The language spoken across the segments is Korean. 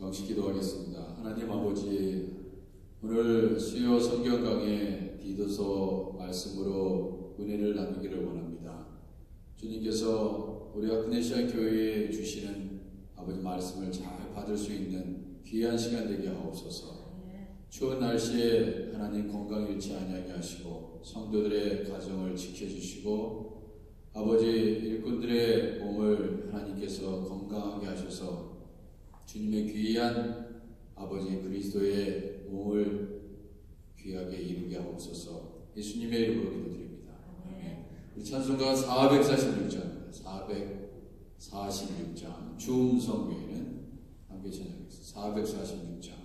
정식 기도하겠습니다. 하나님 아버지, 오늘 수요 성경 강의 디도서 말씀으로 은혜를 나누기를 원합니다. 주님께서 우리 아크네시아 교회에 주시는 아버지 말씀을 잘 받을 수 있는 귀한 시간 되게 하옵소서. 추운 날씨에 하나님 건강 잃지 아니하게 하시고 성도들의 가정을 지켜주시고 아버지 일꾼들의 몸을 하나님께서 건강하게 하셔서 주님의 귀한 아버지 그리스도의 몸을 귀하게 이루게 하옵소서. 예수님의 이름으로 기도드립니다. 아멘. 우리 찬송가 446장입니다. 446장 주음성교회는 함께 찬양하겠습니다. 446장.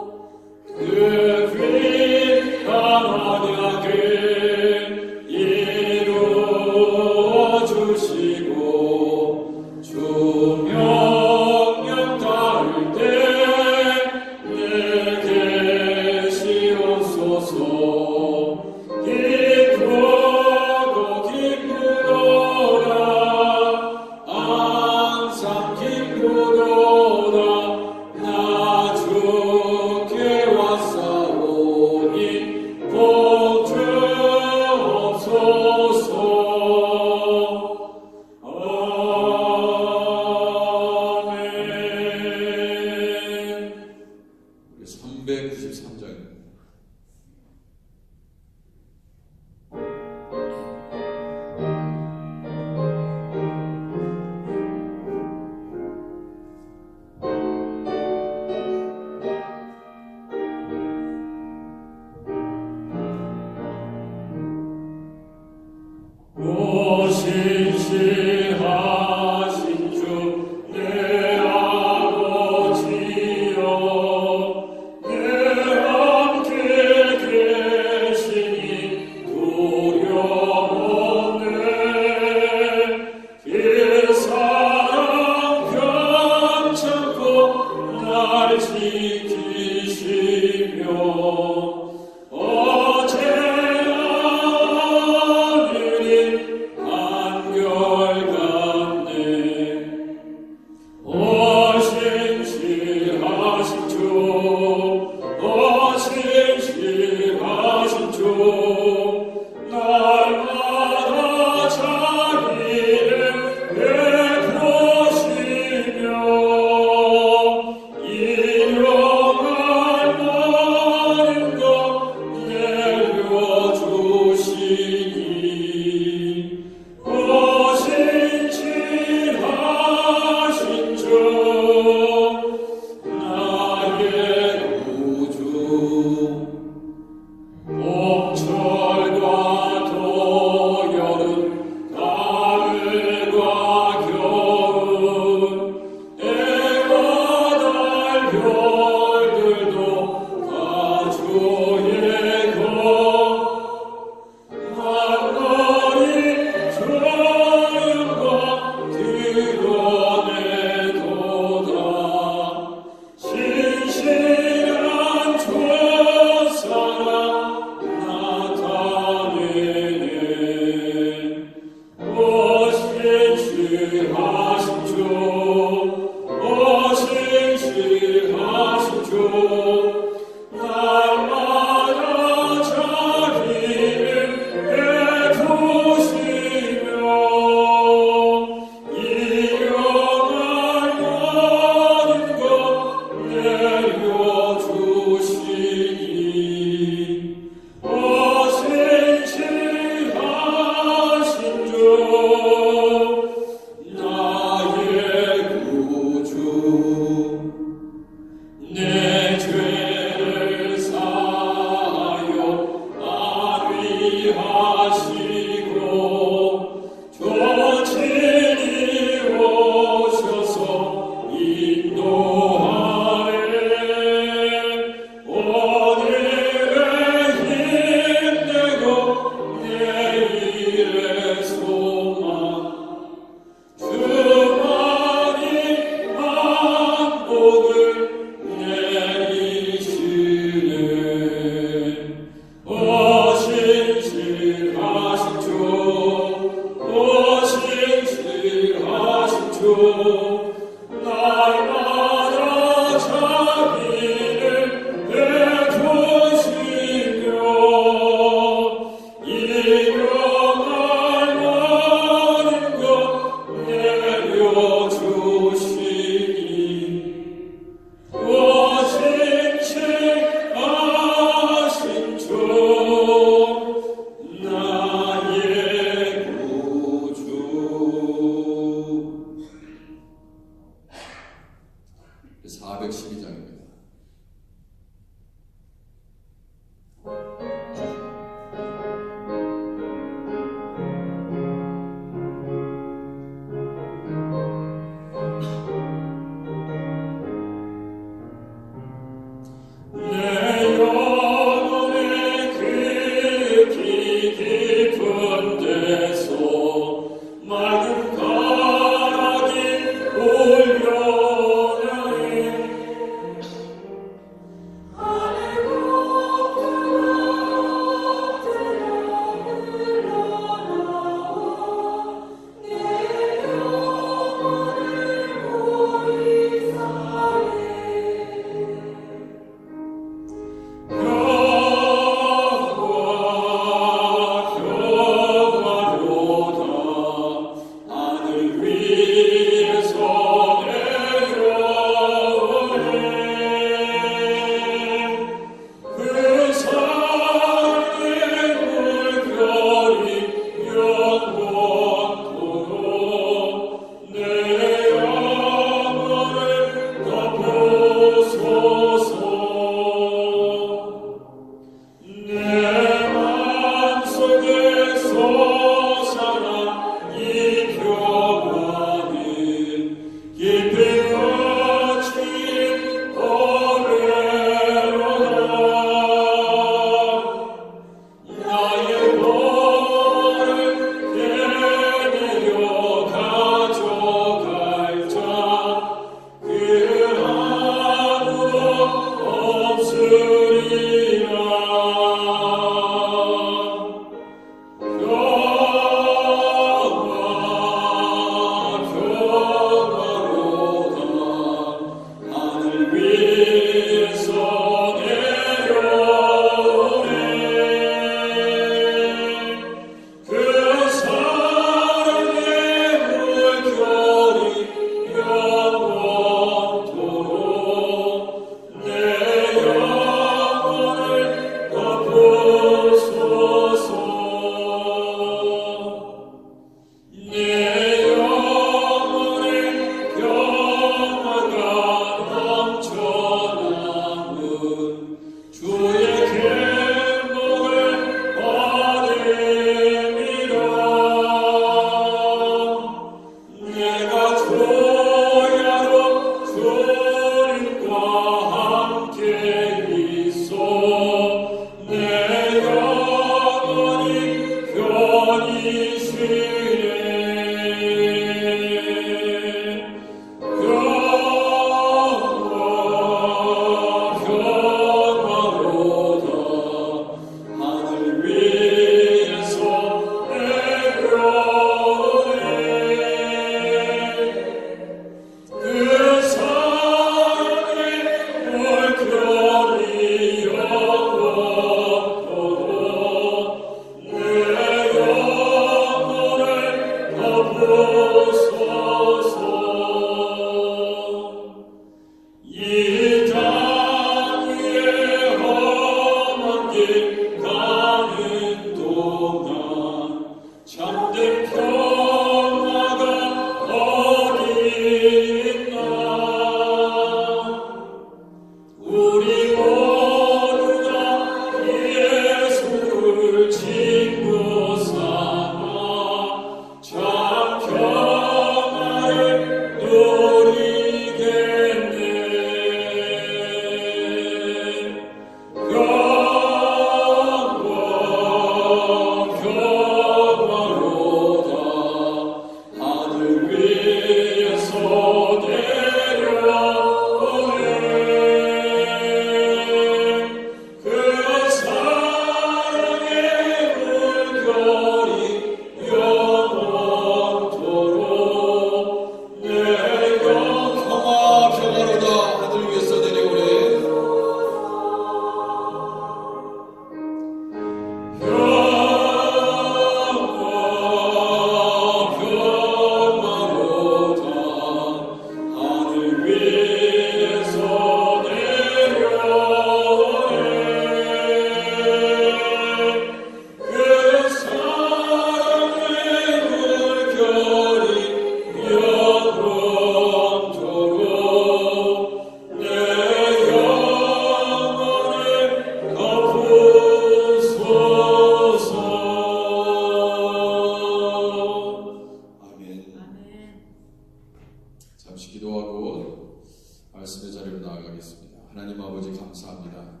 하나님 아버지 감사합니다.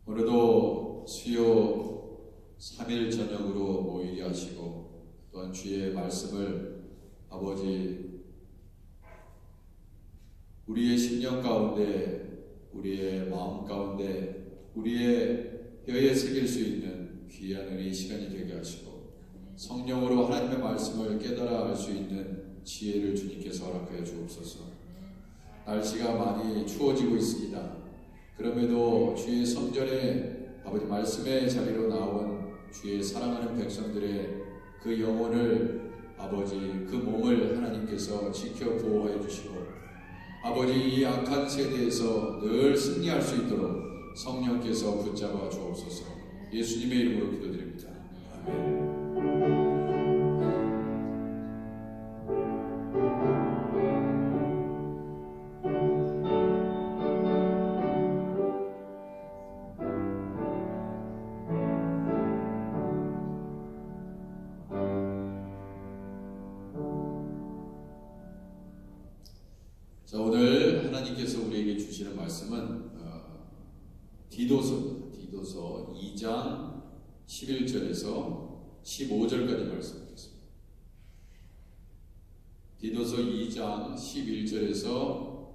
오늘도 수요 3일 저녁으로 모이게 하시고 또한 주의 말씀을 아버지 우리의 심령 가운데, 우리의 마음 가운데, 우리의 뼈에 새길 수 있는 귀한 은혜의 시간이 되게 하시고 성령으로 하나님의 말씀을 깨달아 알 수 있는 지혜를 주님께서 허락하여 주옵소서. 날씨가 많이 추워지고 있습니다. 그럼에도 주의 성전에 아버지 말씀의 자리로 나온 주의 사랑하는 백성들의 그 영혼을 아버지 그 몸을 하나님께서 지켜 보호해 주시고 아버지 이 악한 세대에서 늘 승리할 수 있도록 성령께서 붙잡아 주옵소서. 예수님의 이름으로 기도드립니다. 아멘. 자, 오늘 하나님께서 우리에게 주시는 말씀은 디도서입니다. 디도서 2장 11절에서 15절까지 말씀드리겠습니다. 디도서 2장 11절에서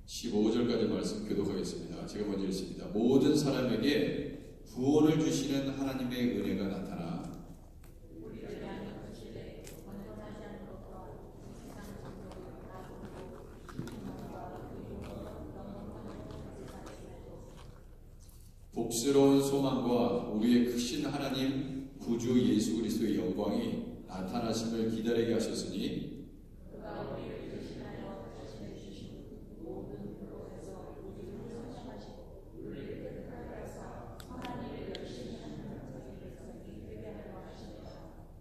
15절까지 말씀 교독하겠습니다. 제가 먼저 읽습니다. 모든 사람에게 구원을 주시는 하나님의 은혜가 나타나 복스러운 소망과 우리의 크신 하나님 구주 예수 그리스도의 영광이 나타나심을 기다리게 하셨으니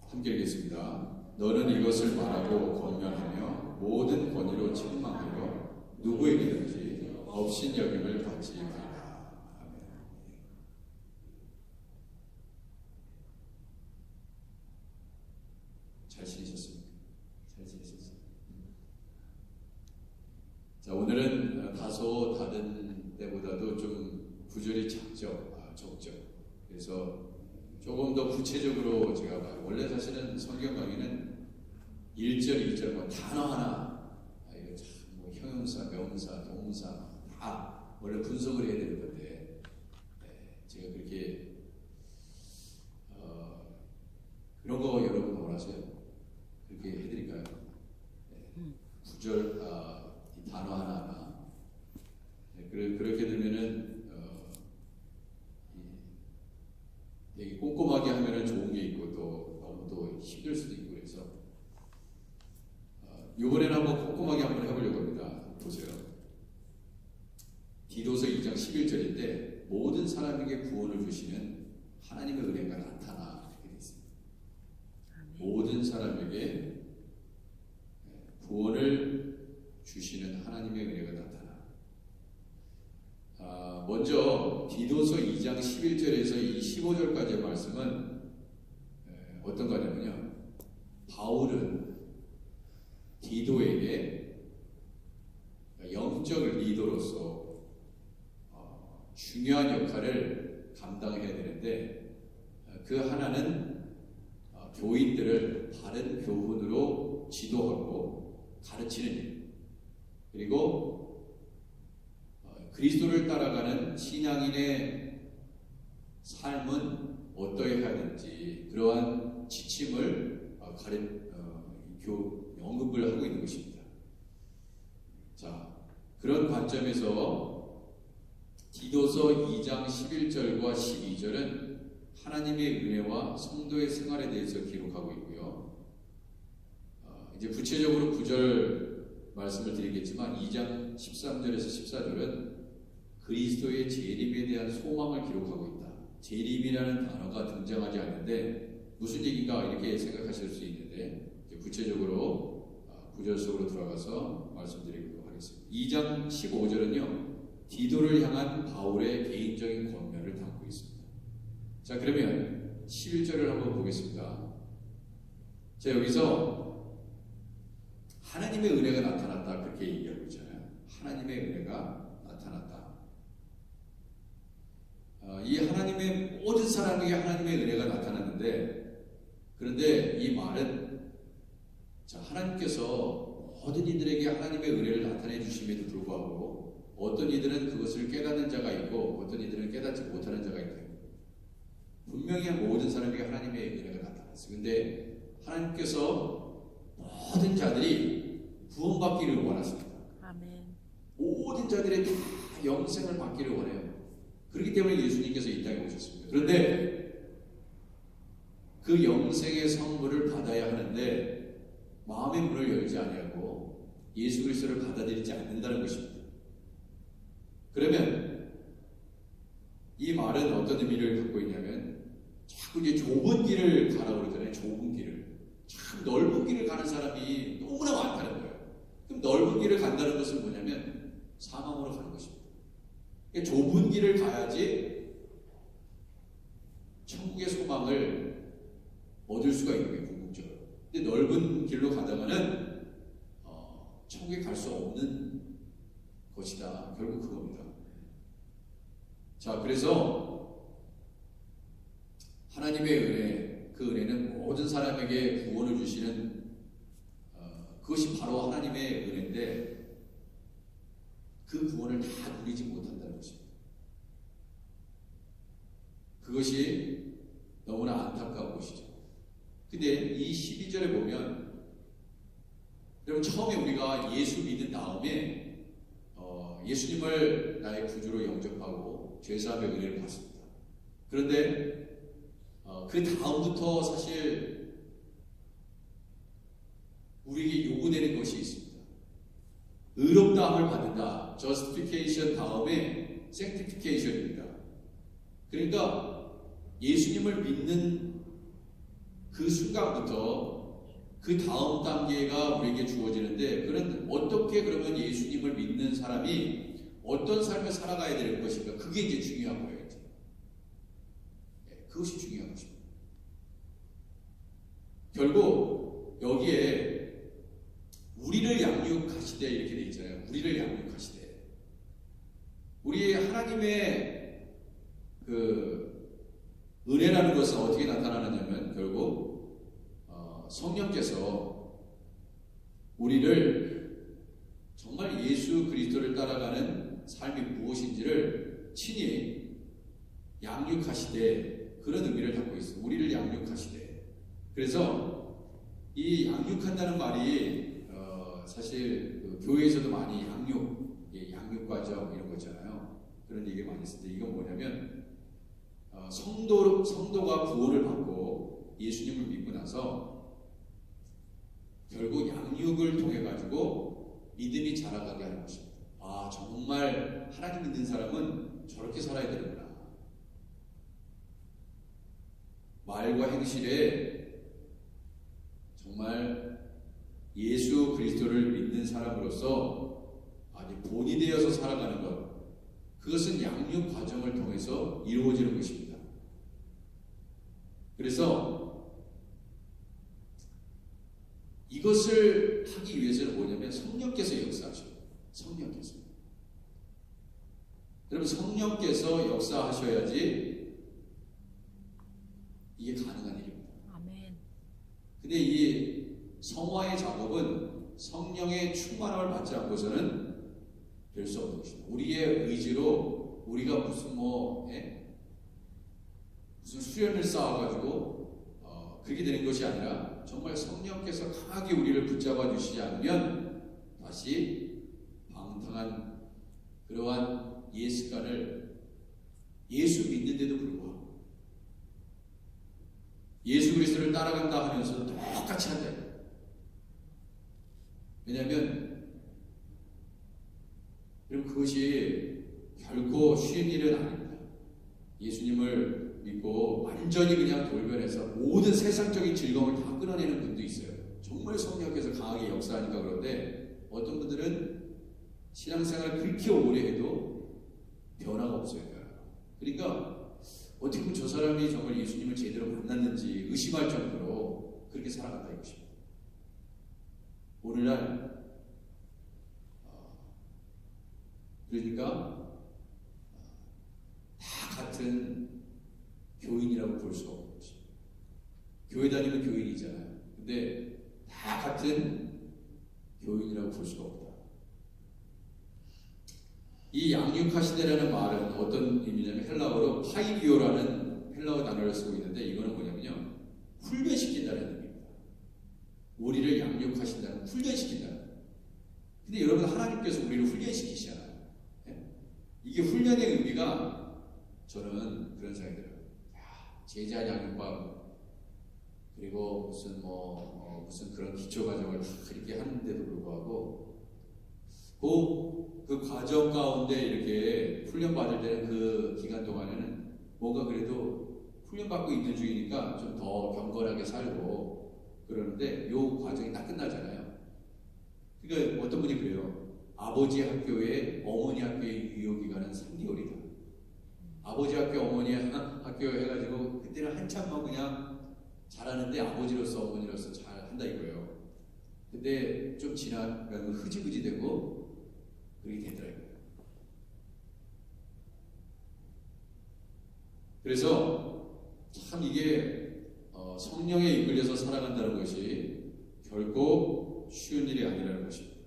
함께 읽겠습니다. 너는 이것을 말하고 권면하며 모든 권위로 책망하여 누구에게든지 업신여김을 받지 말라. 잘 지내셨습니까? 잘 지내셨어요? 자, 오늘은 다소 다른 때보다도 좀 구절이 적죠. 그래서 조금 더 구체적으로 제가 봐요. 원래 사실은 성경 강의는 1절, 2절 뭐 단어 하나, 이거 참 뭐 형용사, 명사, 동사 다 원래 분석을 해야 되는 건데, 제가 그렇게 그런 거 여러분 원하세요? 그렇게 해드릴까요? 구절 이 단어 하나. 그렇게 되면은 되게 꼼꼼하게 하면은 좋은 게 있고 또 너무 또 힘들 수도 있고 그래서 이번에는 한번 꼼꼼하게 한번 해보려고 합니다. 보세요. 디도서 2장 11절인데 모든 사람에게 구원을 주시는 하나님의 은혜가 나타나 이렇게 되어 있습니다. 모든 사람에게 구원을 주시는 하나님의 은혜가 나타나. 먼저 디도서 2장 11절에서 이 15절까지의 말씀은 어떤 거냐면요. 바울은 디도에게 영적 리더로서 중요한 역할을 감당해야 되는데 그 하나는 교인들을 바른 교훈으로 지도하고 가르치는 일, 그리고 그리스도를 따라가는 신앙인의 삶은 어떠해야 하는지 그러한 지침을 언급을 하고 있는 것입니다. 자, 그런 관점에서 디도서 2장 11절과 12절은 하나님의 은혜와 성도의 생활에 대해서 기록하고 있고요. 이제 구체적으로 9절 말씀을 드리겠지만 2장 13절에서 14절은 그리스도의 재림에 대한 소망을 기록하고 있다. 재림이라는 단어가 등장하지 않는데 무슨 얘기인가 이렇게 생각하실 수 있는데 이제 구체적으로 9절 속으로 들어가서 말씀드리도록 하겠습니다. 2장 15절은요. 디도를 향한 바울의 개인적인 권면을 담고 있습니다. 자, 그러면 11절을 한번 보겠습니다. 자, 여기서 하나님의 은혜가 나타났다 그렇게 얘기하고 있잖아요. 하나님의 은혜가 나타났다. 사람에게 하나님의 은혜가 나타났는데, 그런데 이 말은 하나님께서 모든 이들에게 하나님의 은혜를 나타내 주심에도 불구하고 어떤 이들은 그것을 깨닫는 자가 있고 어떤 이들은 깨닫지 못하는 자가 있다. 분명히 모든 사람에게 하나님의 은혜가 나타났어요. 근데 하나님께서 모든 자들이 구원받기를 원하십니다. 아멘. 모든 자들이 다 영생을 받기를 원해요. 그렇기 때문에 예수님께서 이 땅에 오셨습니다. 그런데 그 영생의 선물을 받아야 하는데 마음의 문을 열지 아니하고 예수 그리스도를 받아들이지 않는다는 것입니다. 그러면 이 말은 어떤 의미를 갖고 있냐면 자꾸 이제 좁은 길을 가라고 그러잖아요. 좁은 길을. 참 넓은 길을 가는 사람이 너무나 많다는 거예요. 그럼 넓은 길을 간다는 것은 뭐냐면 사망으로 가는 것입니다. 그러니까 좁은 길을 가야지 천국의 소망을 얻을 수가 있는 게 궁극적으로. 근데 넓은 길로 가다가는 천국에 갈 수 없는 것이다. 결국 그겁니다. 자, 그래서 하나님의 은혜, 그 은혜는 모든 사람에게 구원을 주시는 그것이 바로 하나님의 은혜인데 그 구원을 다 누리지 못한다는 것입니다. 그것이 너무나 안타까운 것이죠. 근데 이 12절에 보면 여러분 처음에 우리가 예수 믿은 다음에 예수님을 나의 구주로 영접하고 죄사함의 은혜를 받습니다. 그런데 그 다음부터 사실 우리에게 요구되는 것이 있습니다. 의롭다함을 받는다. justification 다음에 sanctification입니다. 그러니까 예수님을 믿는 그 순간부터 그 다음 단계가 우리에게 주어지는데 그런 어떻게 그러면 예수님을 믿는 사람이 어떤 삶을 살아가야 될 것인가? 그게 이제 중요한 거예요. 이제. 그것이 중요한 것입니다. 결국 여기에 우리를 양육하시되 이렇게 돼 있잖아요. 우리를 양육하시되 우리 하나님의 그 은혜라는 것은 어떻게 나타나느냐면 결국 성령께서 우리를 정말 예수 그리스도를 따라가는 삶이 무엇인지를 친히 양육하시되 그런 의미를 갖고 있어요. 우리를 양육하시되. 그래서 이 양육한다는 말이 사실 그 교회에서도 많이 양육 과정 이런 거 있잖아요. 그런 얘기 많이 쓰는데 이건 뭐냐면 성도가 구원을 받고 예수님을 믿고 나서 결국 양육을 통해 가지고 믿음이 자라가게 하는 것입니다. 아, 정말 하나님 믿는 사람은 저렇게 살아야 되는구나. 말과 행실에 정말 예수 그리스도를 믿는 사람으로서 본이 되어서 살아가는 것, 그것은 양육 과정을 통해서 이루어지는 것입니다. 그래서 이것을 하기 위해서는 뭐냐면 성령께서 역사하셔요. 성령께서. 여러분 성령께서 역사하셔야지 이게 가능한 일입니다. 아멘. 근데 이 성화의 작업은 성령의 충만함을 받지 않고서는 될 수 없는 것입니다. 우리의 의지로 우리가 무슨 수련을 쌓아가지고 그렇게 되는 것이 아니라 정말 성령께서 강하게 우리를 붙잡아 주시지 않으면 다시 방탕한 그러한 예습관을 예수 믿는데도 불구하고 예수 그리스도를 따라간다 하면서 똑같이 한다. 왜냐하면 여러분 그것이 결코 쉬운 일은 아닙니다. 예수님을 믿고 완전히 그냥 돌변해서 모든 세상적인 즐거움을 다 끊어내는 분도 있어요. 정말 성령께서 강하게 역사하니까. 그런데 어떤 분들은 신앙생활을 그렇게 오래 해도 변화가 없어요. 그러니까 어떻게 보면 저 사람이 정말 예수님을 제대로 만났는지 의심할 정도로 그렇게 살아간다 이것입니다. 오늘날 그러니까 다 같은 교인이라고 교회 다니면 교인이잖아요. 근데 다 같은 교인이라고 볼 수가 없다. 이 양육하시다라는 말은 어떤 의미냐면 헬라어로 파이비오라는 헬라어 단어를 쓰고 있는데 이거는 뭐냐면요, 훈련시킨다는 의미입니다. 우리를 양육하신다는, 훈련시킨다는. 근데 여러분, 하나님께서 우리를 훈련시키시잖아요. 네? 이게 훈련의 의미가 저는 그런 생각이 들어요. 제자 양육법, 그리고 무슨 그런 기초 과정을 다 그렇게 하는데도 불구하고 그 과정 가운데 이렇게 훈련 받을 때는 그 기간 동안에는 뭔가 그래도 훈련 받고 있는 중이니까 좀 더 경건하게 살고 그러는데 요 과정이 딱 끝나잖아요. 그러니까 어떤 분이 그래요. 아버지 학교에 어머니 학교의 유효 기간은 3개월이다. 아버지 학교, 어머니 학교 해가지고 그때는 한참만 그냥 잘하는데 아버지로서 어머니로서 잘 한다 이거예요. 근데 좀 지나가면 흐지부지 되고 그렇게 되더라고요. 그래서 참 이게 성령에 이끌려서 살아간다는 것이 결코 쉬운 일이 아니라는 것입니다.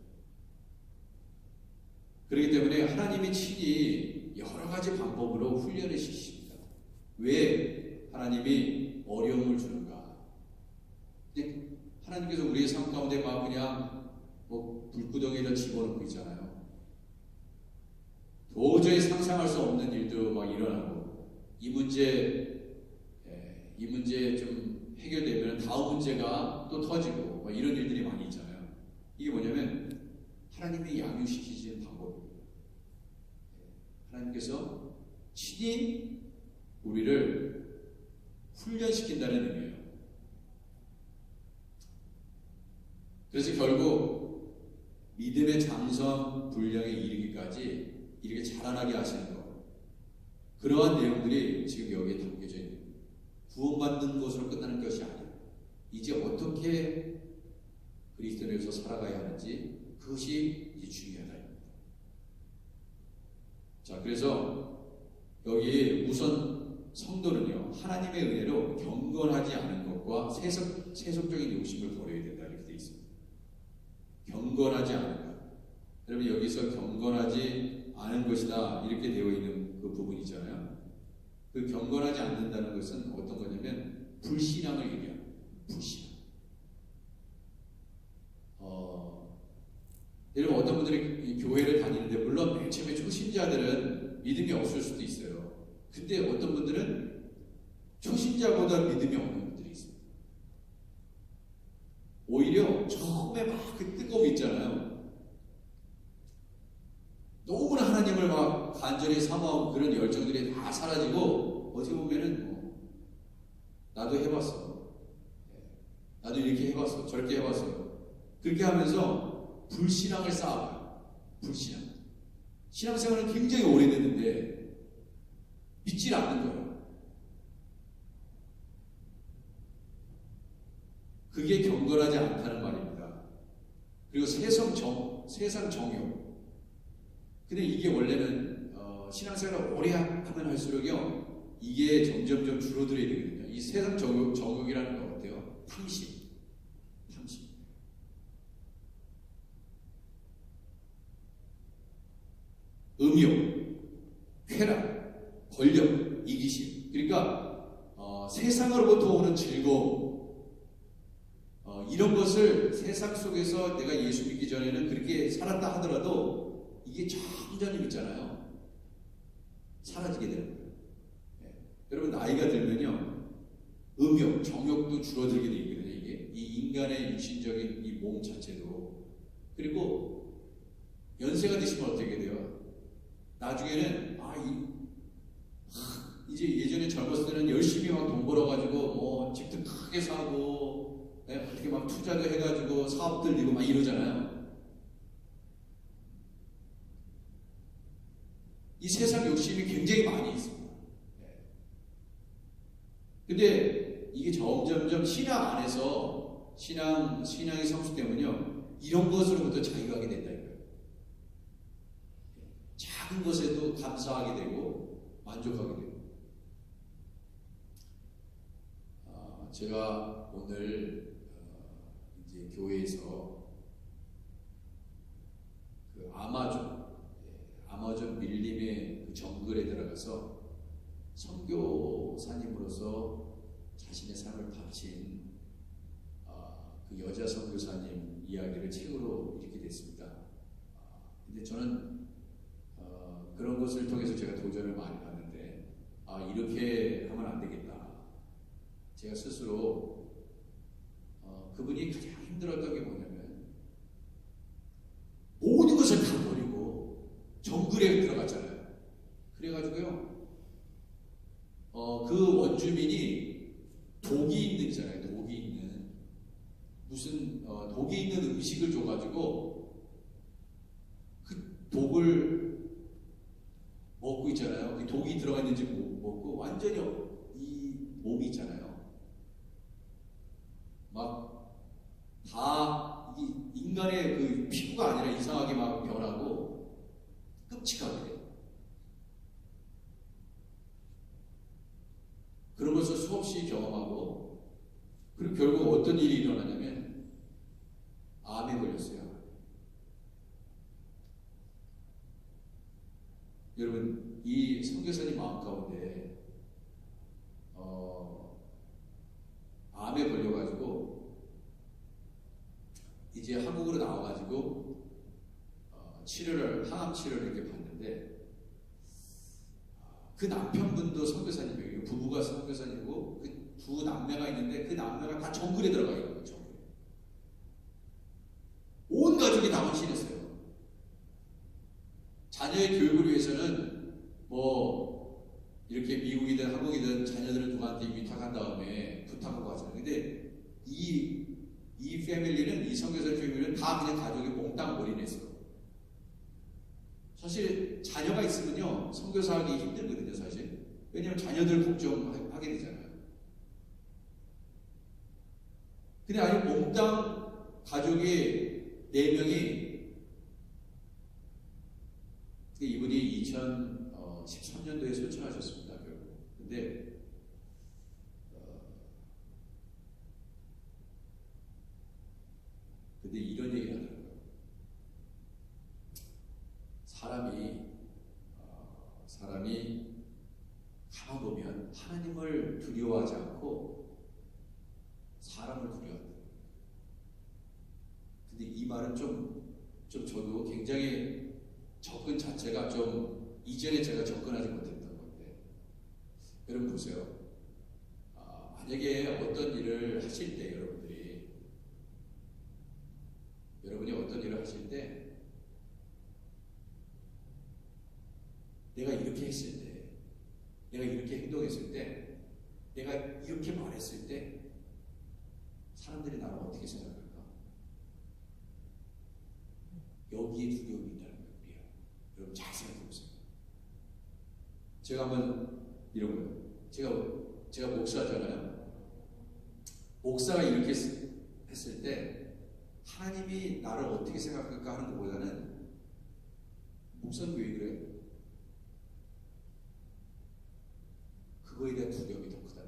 그렇기 때문에 하나님이 친히 여러 가지 방법으로 훈련을 시키십니다. 왜 하나님이 어려움을 주는가? 하나님께서 우리의 삶 가운데 막 그냥 불구덩이를 집어넣고 있잖아요. 도저히 상상할 수 없는 일도 막 일어나고 이 문제 좀 해결되면 다음 문제가 또 터지고 막 이런 일들이 많이 있잖아요. 이게 뭐냐면 하나님이 양육시키시는 방법입니다. 하나님께서 친히 우리를 훈련시킨다는 의미예요. 그래서 결국 믿음의 장성 분량에 이르기까지 이렇게 자라나게 하시는 것, 그러한 내용들이 지금 여기에 담겨져 있는 거예요. 구원받는 것으로 끝나는 것이 아니에요. 이제 어떻게 그리스도인으로서 살아가야 하는지 그것이 이제 중요하다. 자, 그래서 여기 우선 성도는요, 하나님의 은혜로 경건하지 않은 것과 세속적인 욕심을 버려야 된다 이렇게 되어 있습니다. 경건하지 않은 것. 여러분, 여기서 경건하지 않은 것이다 이렇게 되어 있는 그 부분이잖아요. 그 경건하지 않는다는 것은 어떤 거냐면 불신앙을 얘기합니다. 불신앙. 여러분, 어떤 분들이 교회를 다니는데 물론 맨 처음에 초신자들은 믿음이 없을 수도 있어요. 근데 어떤 분들은 초신자보다 믿음이 없는 분들이 있어요. 오히려 처음에 막 그 뜨거움이 있잖아요. 너무나 하나님을 막 간절히 사모하고 그런 열정들이 다 사라지고 어떻게 보면은 나도 해봤어. 나도 이렇게 해봤어. 저렇게 해봤어요. 그렇게 하면서 불신앙을 쌓아요. 불신앙. 신앙생활은 굉장히 오래됐는데 믿질 않는 거예요. 그게 경건하지 않다는 말입니다. 그리고 세상 정욕. 근데 이게 원래는 신앙생활을 오래 하면 할수록요, 이게 점점점 줄어들어야 되거든요. 이 세상 정욕이라는 건 어때요? 탐심. 음욕, 쾌락, 권력, 이기심. 그러니까 세상으로부터 오는 즐거움, 이런 것을 세상 속에서 내가 예수 믿기 전에는 그렇게 살았다 하더라도 이게 점점 있잖아요. 사라지게 되는 거예요. 네. 여러분, 나이가 들면요, 음욕, 정욕도 줄어들게 돼 있거든요. 이게 이 인간의 육신적인 이 몸 자체도. 그리고 연세가 드시면 어떻게 돼요? 나중에는 이제 예전에 젊었을 때는 열심히 막 돈 벌어가지고 집도 크게 사고, 어떻게 막 투자도 해가지고 사업 들리고 막 이러잖아요. 이 세상 욕심이 굉장히 많이 있습니다. 근데 이게 점점점 신앙 안에서 신앙의 성수 때문에요, 이런 것으로부터 자유하게 된다 이거예요. 작은 것에도 감사하게 되고 만족하게 되고. 제가 오늘 이제 교회에서 그 아마존 밀림의 그 정글에 들어가서 선교사님으로서 자신의 삶을 바친 그 여자 선교사님 이야기를 책으로 읽게 됐습니다. 근데 저는 그런 것을 통해서 제가 도전을 많이 받는데 이렇게 하면 안 되겠다. 제가 스스로 그분이 가장 힘들었던 게 뭐냐면 모든 것을 다 버리고 정글에 들어갔잖아요. 그래가지고요 그 원주민이 독이 있는 있잖아요. 독이 있는 무슨 독이 있는 음식을 줘가지고 그 독을 먹고 있잖아요. 그 독이 들어가 있는지 먹고 완전히 이 몸이 있잖아요. 막 다 인간의 그 피부가 아니라 이상하게 막 변하고 끔찍하게 그런 것을 수없이 경험하고 그리고 결국 어떤 일이 일어나냐면 암에 걸렸어요. 여러분 이 선교사님 마음 가운데 암에 걸려가지고 이제 한국으로 나와가지고 항암 치료를 이렇게 받는데 그 남편분도 선교사님이에요. 부부가 선교사님이고 그 두 남매가 있는데 그 남매가 다 정글에 들어가 있는 거예요. 정글에. 온 가족이 다 헌신했어요. 자녀의 교육을 위해서는 뭐 이렇게 미국이든 한국이든 자녀들을 누구한테 위탁한 다음에 부탁하고 하잖아요. 근데 이 패밀리는 이 선교사 패밀리는 다 그냥 가족이 몽땅 올인했어. 사실 자녀가 있으면요 선교사하기 힘들거든요. 사실 왜냐하면 자녀들 걱정하게 되잖아요. 근데 아니 몽땅 가족이 4명이 이분이 2013년도에 소천하셨습니다. 결국. 근데 이런 얘기를 하더라고요. 사람이 가만 보면 하나님을 두려워하지 않고 사람을 두려워한다. 근데 이 말은 좀 저도 굉장히 접근 자체가 좀 이전에 제가 접근하지 못했던 건데 여러분 보세요. 만약에 어떤 일을 하실 때 여러분이 어떤 일을 하실 때 내가 이렇게 했을 때 내가 이렇게 행동했을 때 내가 이렇게 말했을 때 사람들이 나를 어떻게 생각할까? 여기에 두려움이 있다는 거예요. 여러분 잘 생각해 보세요. 제가 한번 이런 거예요. 제가 목사잖아요. 목사가 이렇게 했을 때 하나님이 나를 어떻게 생각할까 하는 것보다는 목사는 왜 그래? 그거에 대한 두려움이 더 크다.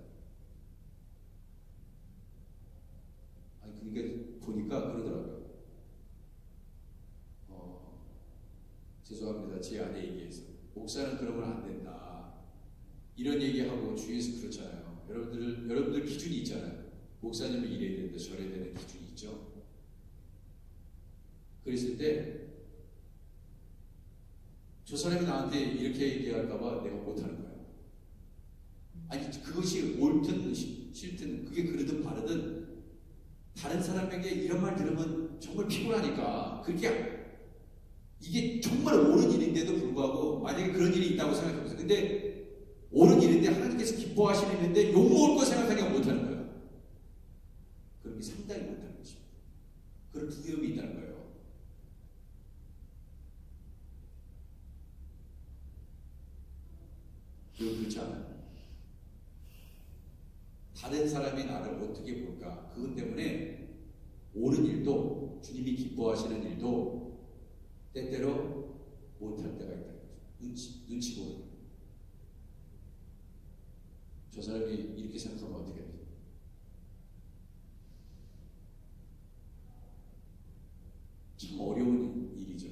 그러니까 보니까 그러더라고요. 죄송합니다. 제 아내 얘기해서 목사는 그러면 안 된다. 이런 얘기하고 주위에서 그렇잖아요. 여러분들 기준이 있잖아요. 목사님은 이래야 된다, 저래야 되는 기준이 있죠. 그랬을 때 저 사람이 나한테 이렇게 얘기할까봐 내가 못하는 거야. 아니 그것이 옳든 싫든 그게 그러든 바르든 다른 사람에게 이런 말 들으면 정말 피곤하니까 이게 정말 옳은 일인데도 불구하고 만약에 그런 일이 있다고 생각해보세요. 근데 옳은 일인데 하나님께서 기뻐하시는 일인데 욕먹을 거 생각하니까 못하는 거야. 그런 게 상당히 못하는 것입니다. 그런 두려움이 있다는 거예요. 그렇지 않아요. 다른 사람이 나를 어떻게 볼까? 그것 때문에 옳은 일도 주님이 기뻐하시는 일도 때때로 못할 때가 있다는 거죠. 눈치 보는 거예요. 저 사람이 이렇게 생각하면 어떻게 해요? 참 어려운 일이죠.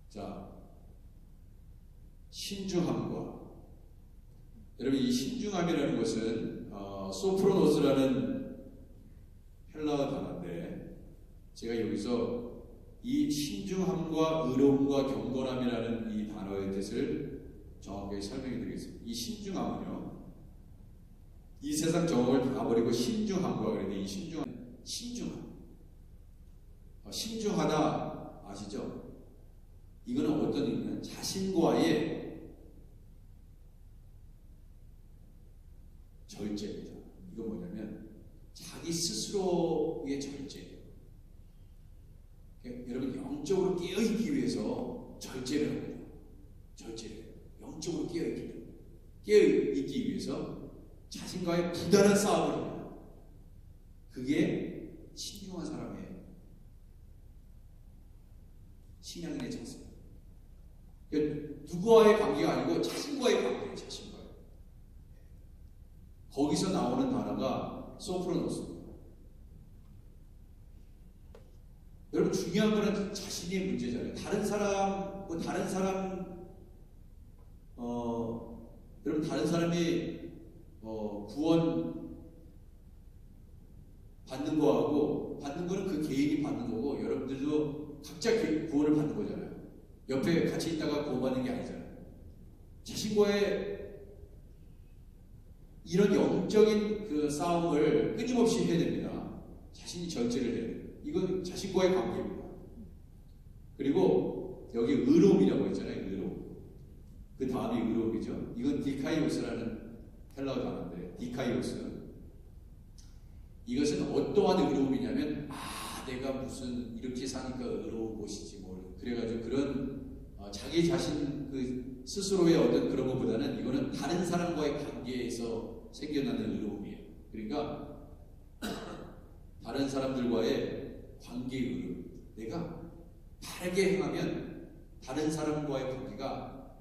자, 신중함과, 여러분 이 신중함이라는 것은 소프로노스라는 헬라어 단어인데, 제가 여기서 이 신중함과 의로움과 경건함이라는 이 단어의 뜻을 정확하게 설명해 드리겠습니다. 이 신중함은요, 이 세상 정욕을 다 버리고 신중함과, 그런데 이 신중함, 신중하다 아시죠? 이거는 어떤 의미냐면 자신과의 절제입니다. 이거 뭐냐면 자기 스스로의 절제. 그러니까 여러분 영적으로 깨어있기 위해서 절제를 합니다. 절제를 해요. 영적으로 깨어있기 위해서 자신과의 부단한 싸움을 합니다. 그게 신중한 사람의 신앙인의 자세입니다. 그러니까 누구와의 관계가 아니고 자신과의 관계예요. 자신과의. 거기서 나오는 단어가 소프로노스입니다. 여러분 중요한 거는 자신의 문제잖아요. 여러분 다른 사람이 구원 받는 거하고, 받는 거는 그 개인이 받는 거고, 여러분들도 각자 구원을 받는 거잖아요. 옆에 같이 있다가 구원받는 게 아니잖아요. 자신과의 이런 영적인 그 싸움을 끊임없이 해야 됩니다. 자신이 절제를 해야 돼요. 이건 자신과의 관계입니다. 그리고 여기 의로움이라고 했잖아요. 의로움. 그 다음이 의로움이죠. 이건 디카이오스라는 헬라어 단어인데, 디카이오스. 이것은 어떠한 의로움이냐면, 내가 무슨 이렇게 사니까 의로운 것이지 뭘. 그래가지고 그런 자기 자신 그 스스로의 어떤 그런 것보다는 이거는 다른 사람과의 관계에서 생겨나는 의로움이에요. 그러니까 다른 사람들과의 관계의 의로움. 내가 바르게 행하면 다른 사람과의 관계가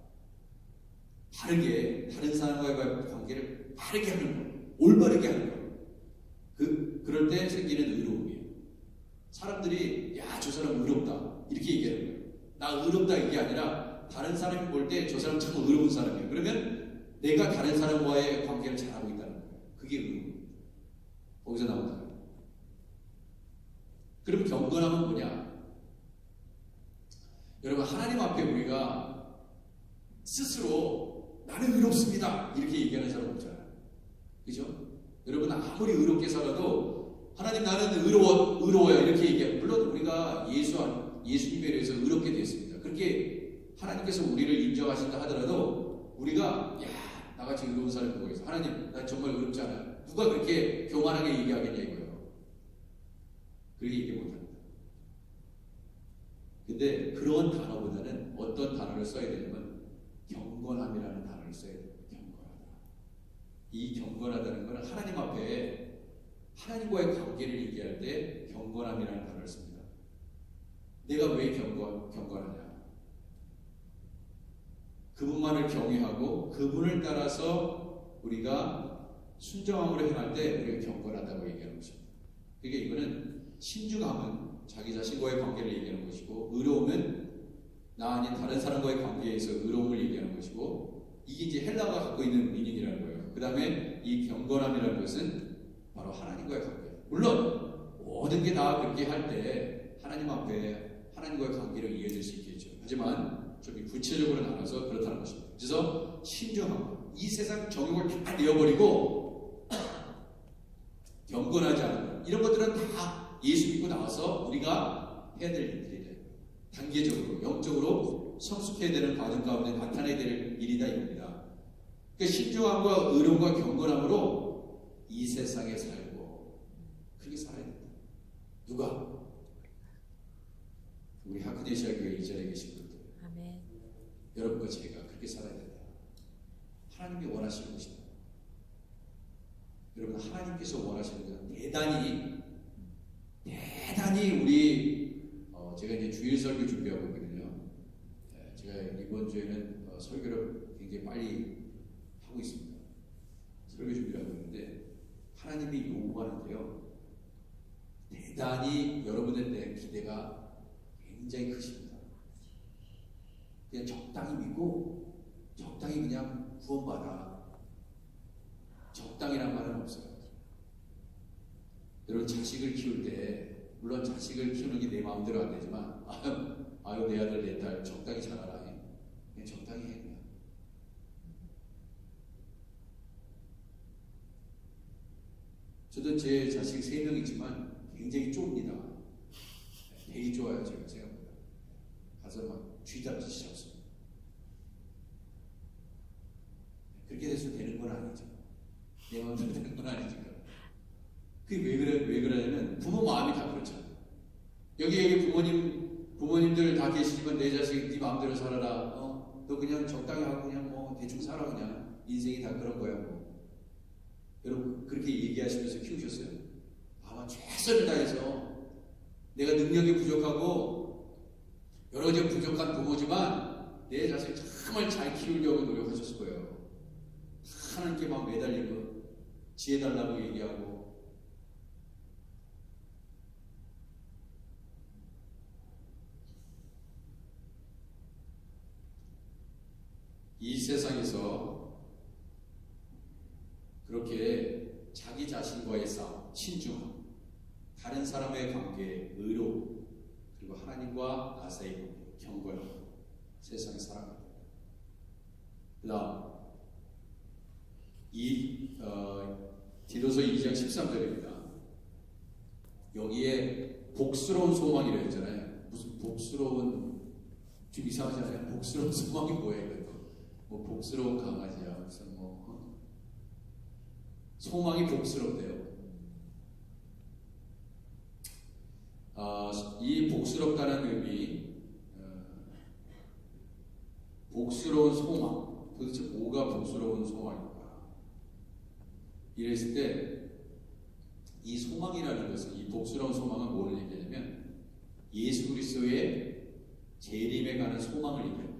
다른 사람과의 관계를 바르게 하는 거예요. 올바르게 하는 거예요. 그럴 때 생기는 의로움이에요. 사람들이 저 사람 의롭다 이렇게 얘기하는 거예요. 나 의롭다 이게 아니라 다른 사람이 볼 때 저 사람 참 의로운 사람이에요. 그러면 내가 다른 사람과의 관계를 잘하고 있다는 거예요. 그게 의로움이에요. 거기서 나온다. 그럼 경건함은 뭐냐? 여러분 하나님 앞에 우리가 스스로 나는 의롭습니다 이렇게 얘기하는 사람 없잖아요. 그죠? 여러분 아무리 의롭게 살아도 하나님 나는 의로워요 이렇게 얘기해요. 물론 우리가 예수님에 의해서 의롭게 됐습니다. 그렇게 하나님께서 우리를 인정하신다 하더라도 우리가 나같이 의로운 사람이 누가 있어? 하나님 나 정말 의롭지 않아요. 누가 그렇게 교만하게 얘기하겠냐 이거예요. 그렇게 얘기 못합니다. 근데 그런 단어보다는 어떤 단어를 써야 되냐면 경건함이라는 단어를 써야 돼요. 이 경건하다는 것은 하나님 앞에 하나님과의 관계를 얘기할 때 경건함이라는 단어를 씁니다. 내가 왜 경건하냐? 그분만을 경외하고 그분을 따라서 우리가 순정함으로 행할 때 우리가 경건하다고 얘기하는 것입니다. 그러니까 이거는 신중함은 자기 자신과의 관계를 얘기하는 것이고, 의로움은 나 아닌 다른 사람과의 관계에서 의로움을 얘기하는 것이고, 이게 이제 헬라가 갖고 있는 미닝이라는 거예요. 그 다음에 이 경건함이라는 것은 바로 하나님과의 관계. 물론 모든 게 다 그렇게 할 때 하나님 앞에 하나님과의 관계를 이어질 수 있겠죠. 하지만 좀 구체적으로 나눠서 그렇다는 것입니다. 그래서 신중함, 이 세상 정욕을 다 내어버리고 경건하지 않은 이런 것들은 다 예수 믿고 나와서 우리가 해야 될 일들이다. 단계적으로 영적으로 성숙해야 되는 과정 가운데 나타내야 될 일이다 이겁니다. 그러니까 신중함과 의로움과 경건함으로 이 세상에 살고 그렇게 살아야 된다. 누가? 우리 하크네시아 교회 이 자리에 계신 분들. 아멘. 여러분과 제가 그렇게 살아야 된다. 하나님이 원하시는 것이다. 여러분 하나님께서 원하시는 것은 대단히 우리 제가 이제 주일 설교 준비하고 있거든요. 제가 이번 주에는 설교를 굉장히 빨리 하고 있습니다. 설교 준비를 하고 있는데 하나님이 요구하는데요. 대단히 여러분에 대한 기대가 굉장히 크십니다. 그냥 적당히 믿고 적당히 그냥 구원받아. 적당이란 말은 없어요. 여러분 자식을 키울 때 물론 자식을 키우는 게 내 마음대로 안 되지만 아유 내 아들 내 딸 적당히 자라라. 그냥 적당히 해. 그냥. 저도 제 자식 3명이지만 굉장히 좁니다. 되게 좋아요. 제가 생각보다. 가서 막 쥐잡듯이 잡습니다. 그렇게 돼서 되는 건 아니죠. 내 마음대로 되는 건 아니니까. 그게 왜 그러냐면 부모 마음이 다 그렇잖아요. 여기 부모님들 다 계시지만 내 자식 네 마음대로 살아라. 너 그냥 적당히 하고 그냥 뭐 대충 살아 그냥. 인생이 다 그런 거야 뭐. 여러분 그렇게 얘기하시면서 키우셨어요? 아마 최선을 다해서 내가 능력이 부족하고 여러 가지 부족한 부모지만 내 자식 정말 잘 키우려고 노력하셨을 거예요. 하나님께 막 매달리고 지혜 달라고 얘기하고 이 세상에서 그렇게 자기 자신과의 싸움, 신중함, 다른 사람의 관계에 의로 그리고 하나님과 나 사이의 관계, 경건함 세상에 살아갑니다. 그 다음 디도서 2장 13절입니다. 여기에 복스러운 소망이라고 했잖아요. 무슨 복스러운 좀 이상하잖아요. 복스러운 소망이 뭐예요? 이것도 뭐 복스러운 강아지야 무슨 소망이 복스럽대요. 이 복스럽다는 의미, 복스러운 소망, 도대체 뭐가 복스러운 소망일까? 이랬을 때 이 소망이라는 것은, 이 복스러운 소망은 뭐를 얘기하냐면 예수 그리스도의 재림에 가는 소망을 얘기합니다.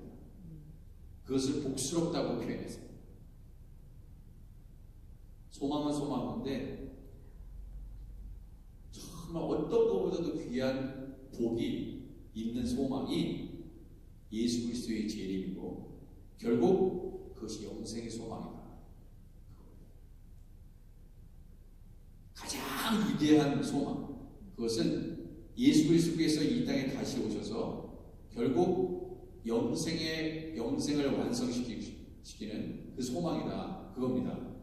그것을 복스럽다고 표현했어요. 소망은 소망인데 정말 어떤 것보다도 귀한 복이 있는 소망이 예수 그리스도의 재림이고 결국 그것이 영생의 소망이다. 가장 위대한 소망, 그것은 예수 그리스도께서 이 땅에 다시 오셔서 결국 영생을 완성시키는 그 소망이다. 그겁니다.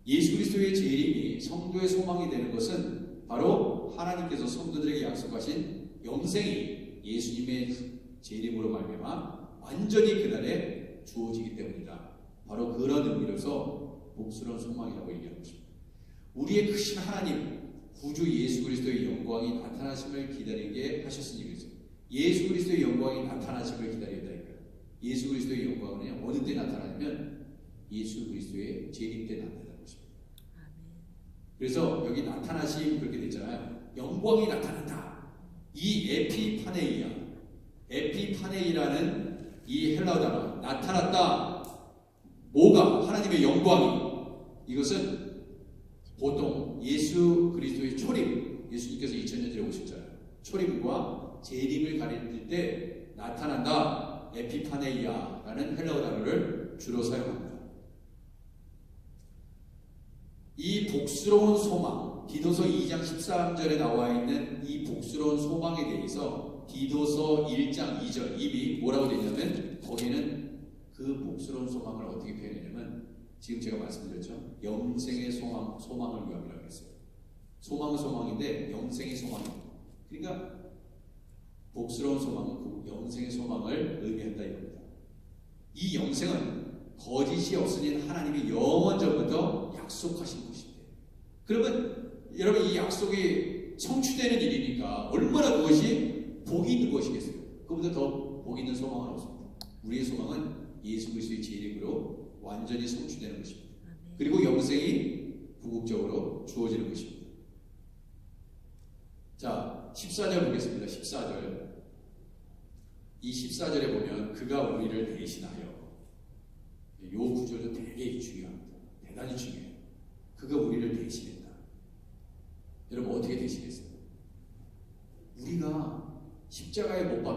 예수 그리스도의 재림이 성도의 소망이 되는 것은 바로 하나님께서 성도들에게 약속하신 영생이 예수님의 재림으로 말미암아 완전히 그날에 주어지기 때문이다. 바로 그런 의미로서 복스러운 소망이라고 얘기하는 것입니다. 우리의 크신 하나님, 구주 예수 그리스도의 영광이 나타나심을 기다리게 하셨으니 그랬어요. 예수 그리스도의 영광이 나타나심을 기다린다니까요. 예수 그리스도의 영광은 어느 때 나타나냐면 예수 그리스도의 재림 때 나타나는 것입니다. 그래서 여기 나타나심 그렇게 됐잖아요. 영광이 나타난다. 이 에피파네이라는 이 헬라어 단어, 나타났다. 뭐가? 하나님의 영광이. 이것은 보통 예수 그리스도의 초림, 예수님께서 2000년 전에 오셨잖아요. 초림과 재림을 가릴 때 나타난다. 에피파네이아라는 헬라어 단어를 주로 사용합니다. 이 복스러운 소망, 디도서 2장 13절에 나와 있는 이 복스러운 소망에 대해서 디도서 1장 2절 이미 뭐라고 되냐면 거기는 그 복스러운 소망을 어떻게 표현했냐면 지금 제가 말씀드렸죠. 영생의 소망을 위함이라고 했어요. 소망은 소망인데 영생의 소망입니다. 그러니까 복스러운 소망은 그 영생의 소망을 의미한다 이겁니다. 이 영생은 거짓이 없으니 하나님이 영원전부터 약속하신 것인데, 그러면 여러분 이 약속이 성취되는 일이니까 얼마나 그것이 복이 있는 것이겠어요. 그보다 더 복이 있는 소망은 없습니다. 우리의 소망은 예수 그리스도의 재림으로 완전히 성취되는 것입니다. 그리고 영생이 궁극적으로 주어지는 것입니다. 자, 14절 보겠습니다. 14절. 이 14절에 보면 그가 우리를 대신하여, 이 구절도 되게 중요합니다. 대단히 중요해요. 그가 우리를 대신했다. 여러분 어떻게 대신했어요?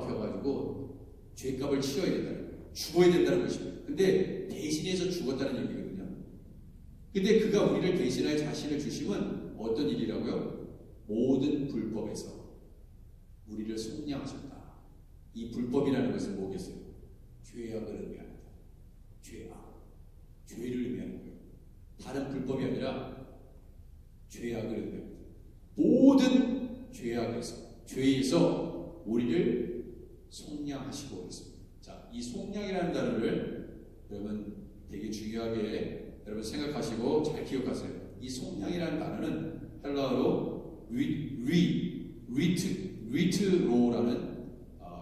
박혀가지고 죄값을 치러야 된다는 거예요. 죽어야 된다는 것입니다. 근데 대신해서 죽었다는 얘기거든요. 근데 그가 우리를 대신하여 자신을 주심은 어떤 일이라고요? 모든 불법에서 우리를 속량하셨다. 이 불법이라는 것은 뭐겠어요? 죄악을 의미합니다. 죄악. 죄를 의미하는 거예요. 다른 불법이 아니라 죄악을 의미합니다. 모든 죄에서 우리를 속량하시고 있습니다. 자, 이 속량이라는 단어를 여러분 되게 중요하게 여러분 생각하시고 잘 기억하세요. 이 속량이라는 단어는 헬라어로 리트로라는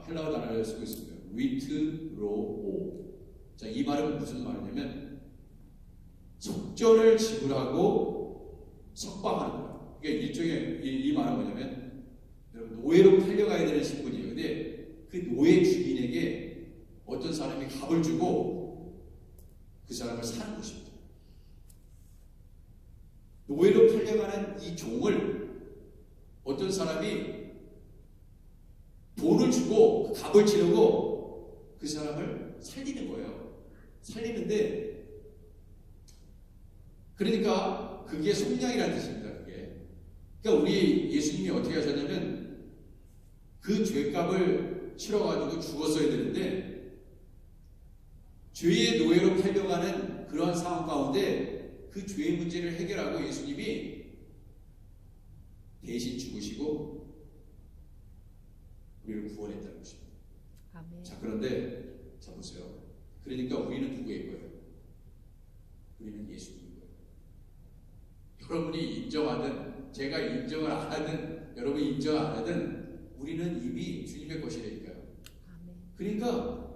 헬라어 단어를 쓰고 있습니다. 리트로오. 자, 이 말은 무슨 말이냐면 속전을 지불하고 석방하는 거예요. 그러니까 일종의 이 말은 뭐냐면 여러분 노예로 팔려가야 되는 신분이에요. 근데 그 노예 주인에게 어떤 사람이 값을 주고 그 사람을 사는 것입니다. 노예로 팔려가는 이 종을 어떤 사람이 돈을 주고 그 값을 치르고 그 사람을 살리는 거예요. 살리는데 그러니까 그게 속량이라는 뜻입니다. 그게. 그러니까 우리 예수님이 어떻게 하셨냐면 그 죄값을 치러가지고 죽었어야 되는데 죄의 노예로 팔려가는 그러한 상황 가운데 그 죄의 문제를 해결하고 예수님이 대신 죽으시고 우리를 구원했다는 것입니다. 아멘. 자, 그런데 자 보세요. 그러니까 우리는 누구의 거예요? 우리는 예수님의 거예요. 여러분이 인정하든 제가 인정을 안 하든 여러분이 인정 안 하든 우리는 이미 주님의 것이라니까요. 아멘. 그러니까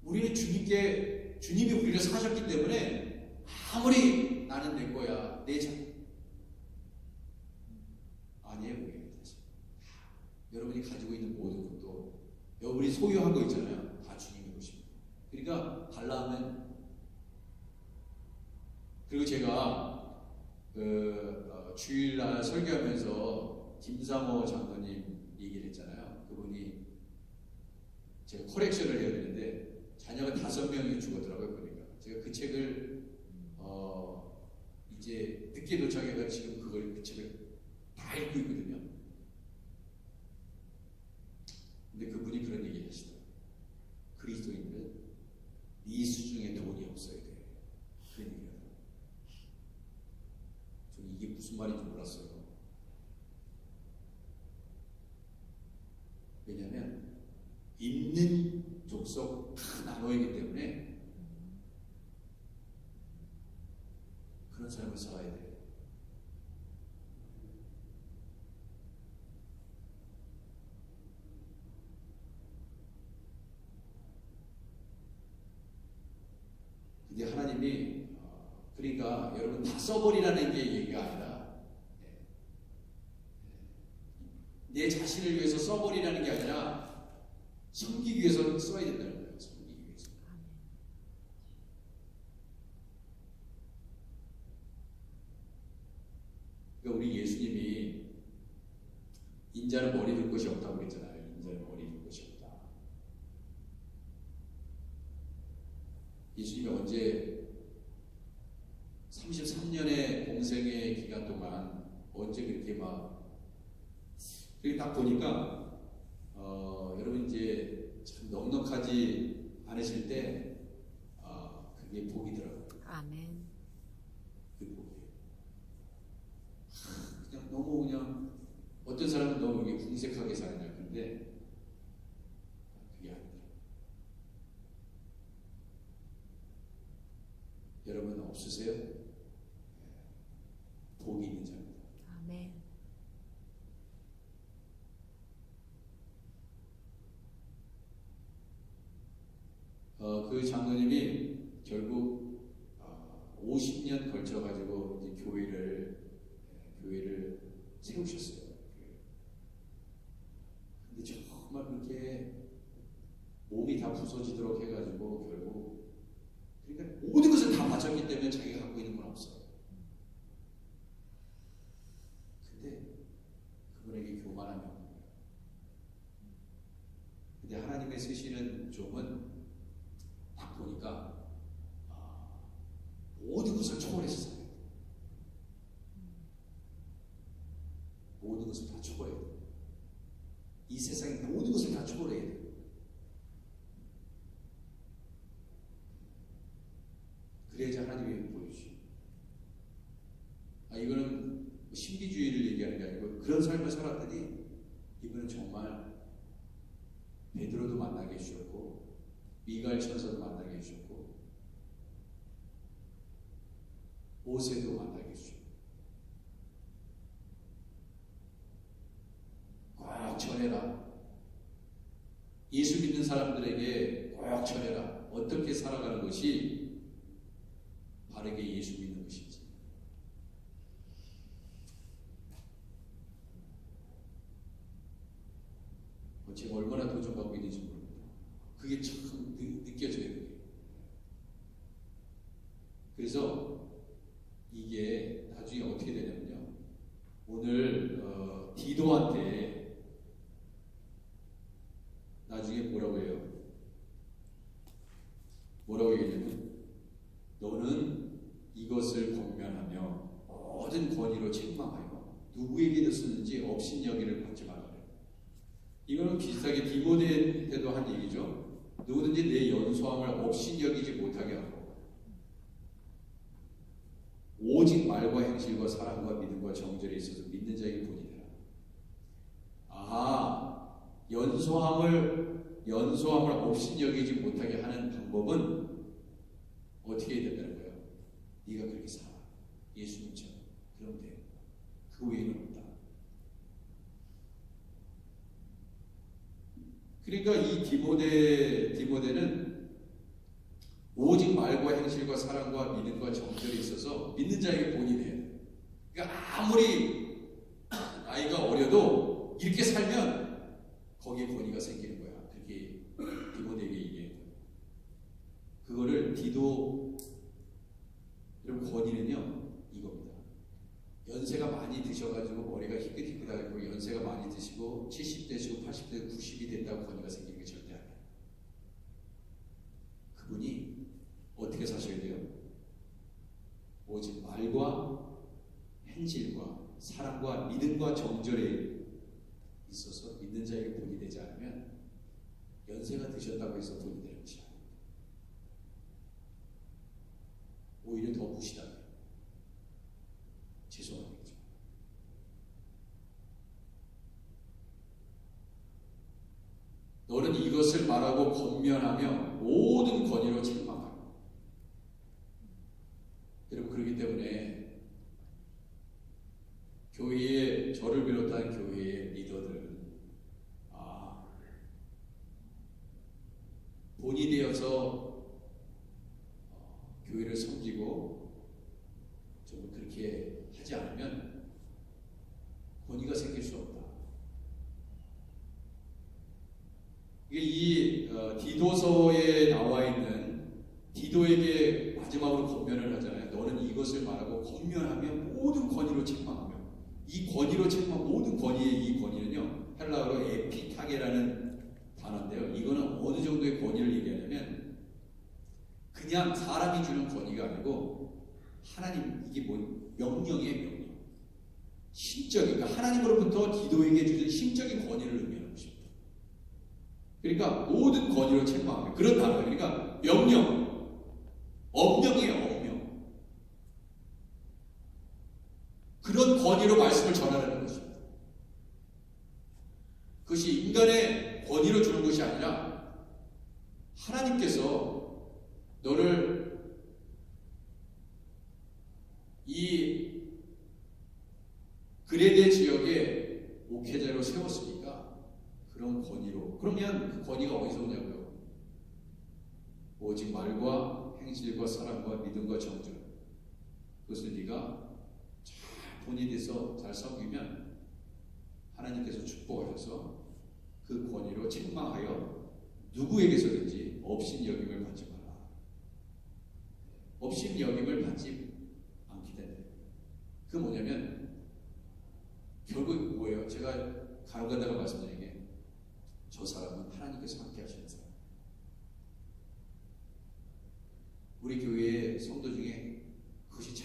우리는 주님이 우리를 사셨기 때문에 아무리 나는 내 거야 내 아니에요. 그게 여러분이 가지고 있는 모든 것도 여러분이 소유한 거 있잖아요. 다 주님의 것입니다. 그러니까 달라하면 그리고 제가 주일날 설교하면서 김상호 장로님 얘기를 했잖아요. 그분이 제가 코렉션을 해야 되는데 자녀가 5명이 죽었더라고요. 그러니까 제가 그 책을 이제 늦게 도착해서 지금 그 책을 다 읽고 있거든요. 근데 그분이 그런 얘기를 하시더라고요. 그리스도인들은 네 수중에 돈이 없어야 돼. 그런 얘기를 하더라고요. 저는 이게 무슨 말인지 몰랐어요. 왜냐하면 있는 족속 다 나눠있기 때문에 그런 삶을 살아야 돼요. 근데 하나님이 그러니까 여러분 다 써버리라는 게 얘기가 아니라 내 자신을 위해서 써버리라는 게 아니라 섬기기 위해서 써야 된다는 거예요. 섬기기 위해서. 그러니까 우리 예수님이 인자는 머리 둘 것이 없다고 그랬잖아요. 인자는 머리 둘 것이 없다. 예수님이 언제 33년의 공생의 기간 동안 언제 그렇게 그렇게 딱 보니까 여러분 이제 참 넉넉하지 않으실 때 그게 복이더라고요. 아멘. 그 복이에요. 그냥 너무 그냥 어떤 사람은 너무 이게 궁색하게 사느냐 근데 그게 아니다. 여러분 없으세요? 복이 있는 자입니다. 아멘. 그 장로님이 결국 50년 걸쳐가지고 이제 교회를 세우셨어요. 근데 정말 그렇게 몸이 다 부서지도록 해가지고 결국 그러니까 모든 것을 다 바쳤기 때문에 자기가 갖고 있는 건 없어요. 근데 그분에게 교만함이 없는 거예요. 모든 것을 초월해서 살아야 돼. 모든 것을 다 초월해야 돼. 이 세상의 모든 것을 다 초월해야 돼. 그래야지 하나님이 보여주시오. 이거는 신비주의를 얘기하는 게 아니고 그런 삶을 살았더니 이분은 정말 베드로도 만나게 해주셨고 미가엘 천사도 만나게 해주셨고 모세도 만나게 해주셨고 꼭 전해라. 예수 믿는 사람들에게 꼭 전해라. 어떻게 살아가는 것이 바르게 예수 믿는 것인지. 제가 얼마나 도전받고 있는지 모릅니다. 그게 참 느껴져요. 그게. 그래서 이게 나중에 어떻게 되냐면요. 오늘 디도한테 나중에 뭐라고 해요? 뭐라고 얘기하냐면 너는 이것을 권면하며 모든 권위로 책망하여 누구에게 쓰는지 업신여기를 받지 말라. 이거는 비슷하게 디모데 때도 한 얘기죠. 누구든지 내 연소함을 업신여기지 못하게 하고 오직 말과 행실과 사랑과 믿음과 정절에 있어서 믿는 자에게 본이 되라. 연소함을 업신여기지 못하게 하는 방법은 어떻게 해야 된다는 거예요? 네가 그렇게 살아. 예수님처럼. 그러면 돼. 그 외에는 없다. 그러니까 이 디모데는 오직 말과 행실과 사랑과 믿음과 정절에 있어서 믿는 자에게 본이 돼요. 그러니까 아무리 나이가 어려도 이렇게 살면 거기에 권위가 생기는 거야. 그렇게 디모데에게 얘기해요. 그거를 여러분 권위는요 이겁니다. 연세가 많이 드셔가지고 머리가 희끗희끗하고 연세가 많이 드시고 70대시고 80대 90이 된다고 권위가 생기는 게 절대 아니에요. 그분이 어떻게 사셔야 돼요? 오직 말과 행실과 사랑과 믿음과 정절에 있어서 믿는 자에게 본이 되지 않으면 연세가 드셨다고 해서 본이 되는 것이 아닙니다. 오히려 더 무시당해요. 죄송한 얘기죠. 너는 이것을 말하고 권면하며 모든 권위로 책망하고. 여러분 그렇기 때문에 교회에 저를 비롯한 교회의 리더들은 본이 되어서 교회를 섬기고 좀 그렇게 하지 않으면 권위가 생길 수 없다. 이게 이 디도서에 나와 있는 디도에게 마지막으로 권면을 하잖아요. 너는 이것을 말하고 권면하며 모든 권위로 책망하며. 이 권위로 책망, 모든 권위의 이 권위는요 헬라어로 에피타게라는 단어인데요. 이거는 어느 정도의 권위를 얘기하냐면 그냥 사람이 주는 권위가 아니고 하나님, 이게 명령이에요. 명령. 신적인, 그러니까 하나님으로부터 디도에게 주신 신적인 권위를 의미하는 것입니다. 그러니까 모든 권위로 책망하며 그런 단어예요. 그러니까 명령, 엄명이에요. 엄명. 그런 권위로 말씀을 전하라는 것입니다. 그것이 인간의 권위로 주는 것이 아니라 하나님께서 너를 이 그레데 지역에 목회자로 세웠으니까 그런 권위로. 그러면 그 권위가 어디서 오냐고요? 오직 말과 행실과 사랑과 믿음과 정절. 그것을 네가 잘 본이 돼서 잘 섬기면 하나님께서 축복하셔서 그 권위로 책망하여 누구에게서든지 업신여김을 받지 마라. 업신여김을 받지 않게 된다. 그 뭐냐면 결국 뭐예요? 제가 간혹가다가 말씀드린 게 저 사람은 하나님께서 함께 하시는 사람. 우리 교회의 성도 중에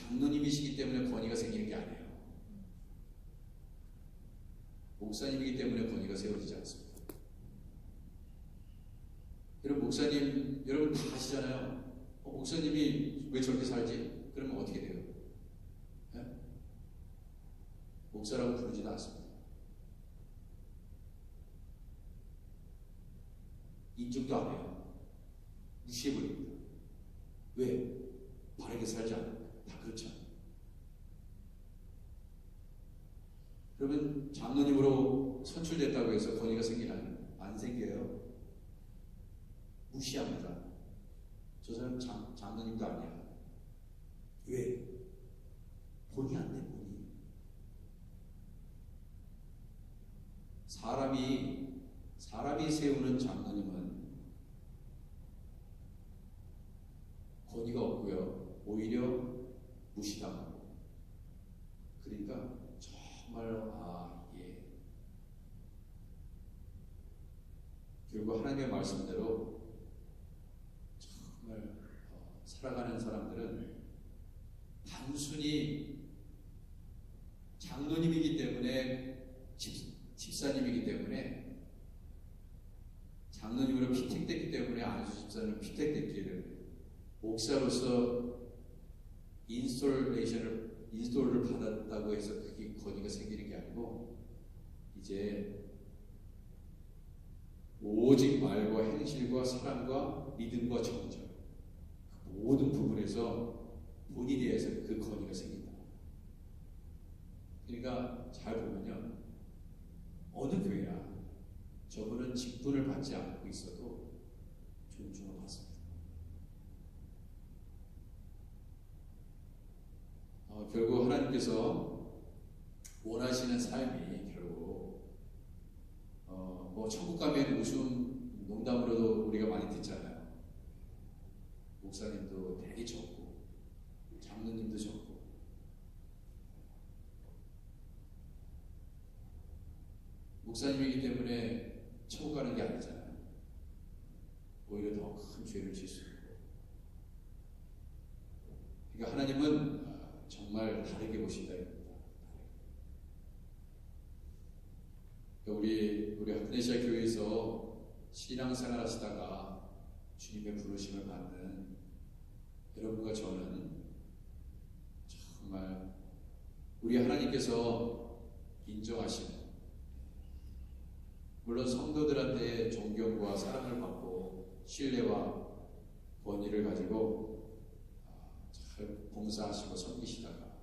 장로님이시기 때문에 권위가 생기는 게 아니에요. 목사님이기 때문에 권위가 세워지지 않습니다. 여러분 목사님 여러분 다 아시잖아요. 목사님이 왜 저렇게 살지? 그러면 어떻게 돼요? 네? 목사라고 부르지도 않습니다. 인정도 안 해요. 무시해버립니다. 왜? 바르게 살지 않아요. 다 그렇잖아요. 그러면 장로님으로 선출됐다고 해서 권위가 생기나요? 안 생겨요. 무시합니다. 저 사람 장로님도 아니야. 왜? 본이 안 돼, 본이. 사람이 세우는 장로님은 권위가 없고요. 오히려 무시당하고. 그러니까 정말 결국 하나님의 말씀대로 정말 살아가는 사람들은 단순히 장로님이기 때문에 집사님이기 때문에 장로님으로 피택됐기 때문에 안수 집사는 피택됐기 때문에 목사로서 인스톨을 받았다고 해서 그게 권위가 생기는 게 아니고 이제 오직 말과 행실과 사랑과 믿음과 정정 그 모든 부분에서 본이 대해서 그 권위가 생긴다. 그러니까 잘 보면요. 어느 교회나 저분은 직분을 받지 않고 있어도 존중을 받습니다. 결국 하나님께서 원하시는 삶이 결국 천국 가면 웃음 농담으로도 우리가 많이 듣잖아요. 목사님도 되게 적고 장로님도 적고 목사님이기 때문에 천국 가는 게 아니잖아요. 오히려 더 큰 죄를 질 수 있고. 그러니까 하나님은 정말 다르게 보신다 입니다. 우리 하트네시아 교회에서 신앙생활 하시다가 주님의 부르심을 받는 여러분과 저는 정말 우리 하나님께서 인정하시는, 물론 성도들한테 존경과 사랑을 받고 신뢰와 권위를 가지고 잘 봉사하시고 섬기시다가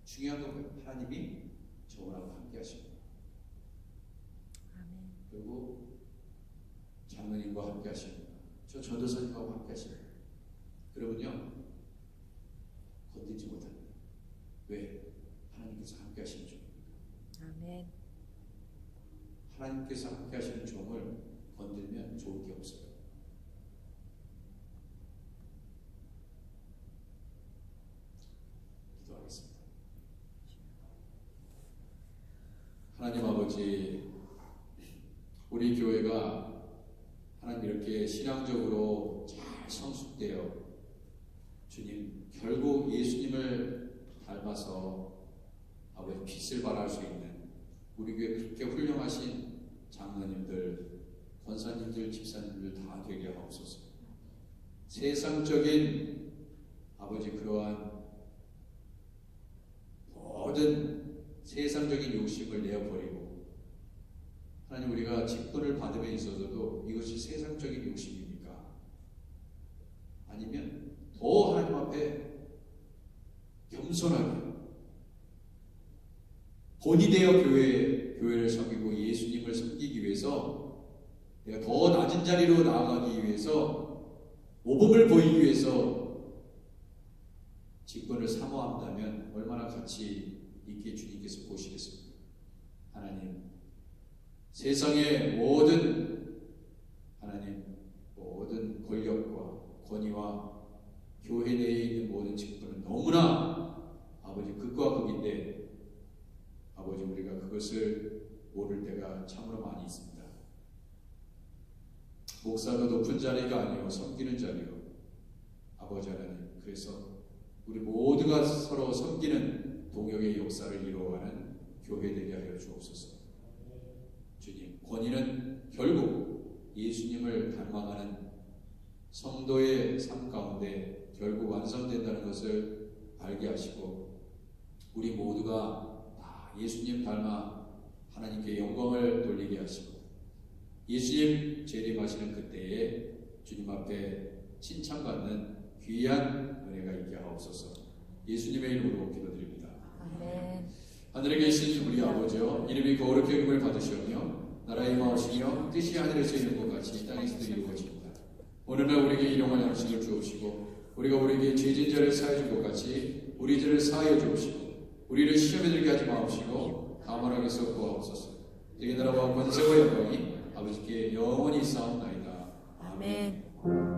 중요한 건 하나님이 저분하고 함께 하십니다. 아멘. 그리고 장로님과 함께 하십니다. 저 전도사님하고 함께 하십니다. 그러면요 건들지 못합니다. 왜? 하나님께서 함께 하시는 종입니다. 아멘. 하나님께서 함께 하시는 종을 건들면 좋은 게 없어요. 기도하겠습니다. 하나님 아버지, 우리 교회가 하나님 이렇게 신앙적으로 잘 성숙되어 주님 결국 예수님을 닮아서 아버지 빛을 발할 수 있는 우리 교회 그렇게 훌륭하신 장로님들, 권사님들, 집사님들 다 되게 하옵소서. 세상적인 아버지 그러한 모든 세상적인 욕심을 내어버리고, 하나님 우리가 직분을 받음에 있어서도 이것이 세상적인 욕심입니까? 아니면 더 하나님 앞에 겸손하게 본이 되어 교회를 섬기고 예수님을 섬기기 위해서, 내가 더 낮은 자리로 나아가기 위해서, 모범을 보이기 위해서 직분을 사모한다면 얼마나 가치 있게 주님께서 보시겠습니까? 하나님, 세상의 모든 권력과 권위와 교회 내에 있는 모든 직분은 너무나 아버지 극과 극인데, 아버지 우리가 그것을 모를 때가 참으로 많이 있습니다. 목사도 높은 자리가 아니요 섬기는 자리요. 아버지 하나님, 그래서 우리 모두가 서로 섬기는 동역의 역사를 이루어가는 교회 되게 하여 주옵소서. 주님, 권위는 결국 예수님을 닮아가는 성도의 삶 가운데 결국 완성된다는 것을 알게 하시고 우리 모두가 다 예수님 닮아 하나님께 영광을 돌리게 하시고 예수님 재림하시는 그때에 주님 앞에 칭찬받는 귀한 은혜가 있게 하옵소서. 예수님의 이름으로 기도드립니다. 아멘. 하늘에 계신 우리 아버지여, 이름이 거룩히 여김을 받으시오며 나라의 임하오시며 뜻이 하늘에서 이룬 것 같이 이 땅에서도 이루어집니다. 오늘날 우리에게 일용할 양식을 주옵시고 우리가 우리에게 죄진 자를 사하여 준 것 같이 우리 죄를 사하여 주옵시고 우리를 시험에 들게 하지 마옵시고 다만 악에서 구하옵소서. 내게 나라와 권세와 영광이 아버지께 영원히 있사옵나이다. 아멘.